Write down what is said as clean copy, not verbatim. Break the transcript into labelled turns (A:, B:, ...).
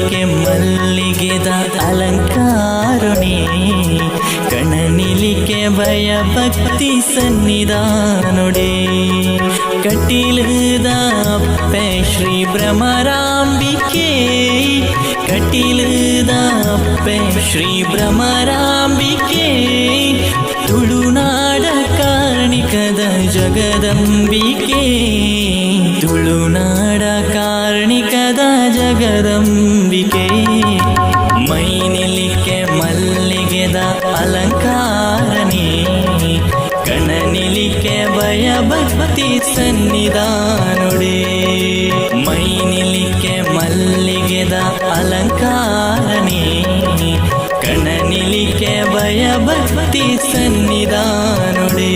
A: കണ്ണിലിക്കെ മല്ലിಗೆದ അലങ്കാരണേ കണ്ണനിലിക്കെ ഭയഭക്തി സന്നിധാനൊടേ കട്ടിലുದ ಅಪ್ಪೆ ಶ್ರೀ ಭ್ರಮರಾಂಬಿಕೆ ಕಟಿಲದ ಅಪ್ಪೆ ಶ್ರೀ ಭ್ರಮರಾಂಬಿಕೆ ತುಳುನಾಡ ಕಾರ್ಣಿಕದ ಜಗದಂಬಿಕೆ ತುಳುನಾಡ ಕಾರ್ಣಿಕದ ಜಗದಂಬಿಕೆ ಮೈನಿಲಿಕ್ಕೆ ಮಲ್ಲಿಗೆದ ಅಲಂಕಾರನೇ ಕಣ್ಣನಿಲಿಕ್ಕೆ ಭಯಭಕ್ತಿ ಸನ್ನಿಧಾನೊಡೇ ಮೈನಿಲಿಕ್ಕೆ ಮಲ್ಲಿಗೆದ ಅಲಂಕಾರನೇ ಕಣ್ಣನಿಲಿಕ್ಕೆ ಭಯಭಕ್ತಿ ಸನ್ನಿಧಾನೊಡೇ